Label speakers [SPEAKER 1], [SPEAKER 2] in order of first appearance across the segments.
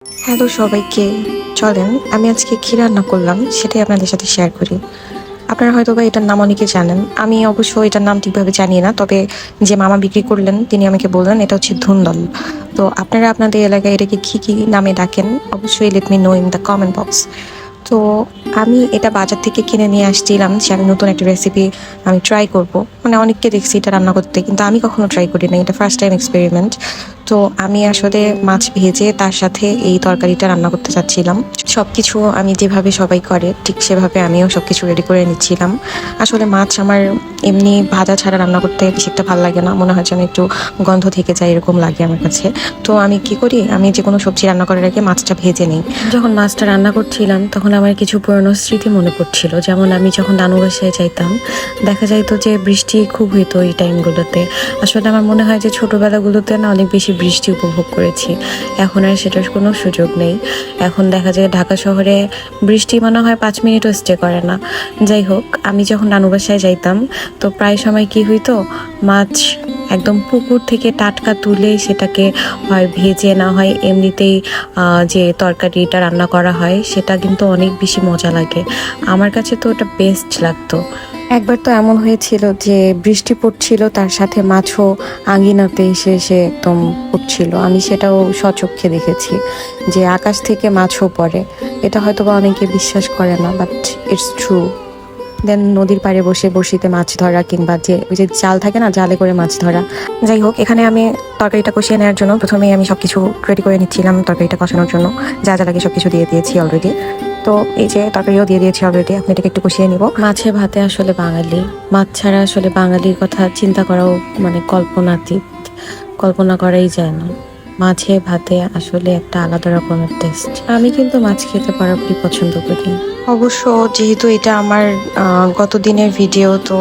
[SPEAKER 1] Hello সবাইকে, চলেন আমি আজকে কি রান্না করলাম সেটাই আপনাদের সাথে শেয়ার করি। আপনারা হয়তো বা এটার নাম অনেকে জানেন, আমি অবশ্য এটার নাম ঠিকভাবে জানি না, তবে যে মামা বিক্রি করলেন তিনি আমাকে বললেন এটা হচ্ছে ধুন্দল। তো আপনারা আপনাদের এলাকায় এটাকে কি কি নামে ডাকেন অবশ্যই let me no in the comment box. তো আমি এটা বাজার থেকে কিনে নিয়ে আসছিলাম যে আমি নতুন একটা রেসিপি আমি ট্রাই করব। মানে অনেককে দেখছি এটা রান্না করতে, কিন্তু আমি কখনো ট্রাই করি না, এটা ফার্স্ট টাইম এক্সপেরিমেন্ট। তো আমি আসলে মাছ ভেজে তার সাথে এই তরকারিটা রান্না করতে চাচ্ছিলাম। সবকিছু আমি যেভাবে সবাই করে ঠিক সেভাবে আমিও সবকিছু রেডি করে নিচ্ছিলাম। আসলে মাছ আমার এমনি ভাজা ছাড়া রান্না করতে বেশি একটা ভালো লাগে না, মনে হয় যেন একটু গন্ধ থেকে যায় এরকম লাগে আমার কাছে। তো আমি কি করি, আমি যে কোনো সবজি রান্না করার আগে মাছটা ভেজে নিই। যখন মাছটা রান্না করছিলাম তখন আমার কিছু পুরনো স্মৃতি মনে পড়ছিল, যেমন আমি যখন নানু বাসায় যাইতাম দেখা যাইতো যে বৃষ্টি খুব হইতো এই টাইমগুলোতে। আসলে আমার মনে হয় যে ছোটোবেলাগুলোতে না অনেক বেশি বৃষ্টি উপভোগ করেছি, এখন আর সেটার কোনো সুযোগ নেই। এখন দেখা যায় ঢাকা শহরে বৃষ্টি মনে হয় 5 মিনিটও স্টে করে না। যাই হোক, আমি যখন নানু বাসায় যাইতাম তো প্রায় সময় কি হইতো, মাছ একদম পুকুর থেকে টাটকা তুলে সেটাকে হয় ভেজে না হয় এমনিতেই যে তরকারিটা রান্না করা হয় সেটা কিন্তু অনেক বেশি মজা লাগে। আমার কাছে তো ওটা বেস্ট লাগতো। একবার তো এমন হয়েছিল যে বৃষ্টি পড়ছিল, তার সাথে মাছও আঙিনাতে এসে এসে একদম পড়ছিল, আমি সেটাও স্বচক্ষে দেখেছি যে আকাশ থেকে মাছও পড়ে। এটা হয়তো বা অনেকে বিশ্বাস করে না, বাট ইটস ট্রু। দেন নদীর পাড়ে বসে বড়শিতে মাছ ধরা, কিংবা যে ওই যে জাল থাকে না, জালে করে মাছ ধরা। যাই হোক, এখানে আমি তরকারিটা কষিয়ে নেওয়ার জন্য প্রথমেই আমি সবকিছু রেডি করে নিচ্ছিলাম। তরকারিটা কষানোর জন্য যা যা লাগে সবকিছু দিয়ে দিয়েছি অলরেডি। তো এই যে তরকারিও দিয়ে দিয়েছি অলরেডি, আপনি এটাকে একটু কষিয়ে নিব। মাছে ভাতে আসলে বাঙালি, মাছ ছাড়া আসলে বাঙালির কথা চিন্তা করাও মানে কল্পনাতীত, কল্পনা করাই যায় না। মাছে ভাতে আসলে একটা আলাদা রকমের টেস্ট। আমি কিন্তু মাছ খেতে বরাবরই পছন্দ করি। অবশ্য যেহেতু এটা আমার গত দিনের ভিডিও, তো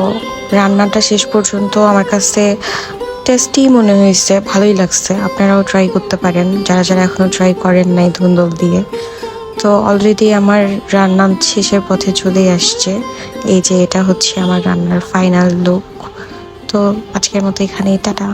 [SPEAKER 1] রান্নাটা শেষ পর্যন্ত আমার কাছে টেস্টি মনে হয়েছে, ভালোই লাগছে। আপনারাও ট্রাই করতে পারেন যারা যারা এখনো ট্রাই করেন নাই ধুন্দল দিয়ে। তো অলরেডি আমার রান্না শেষের পথে চলে আসছে। এই যে এটা হচ্ছে আমার রান্নার ফাইনাল লুক। তো আজকের মতো এখানেই, টাটা।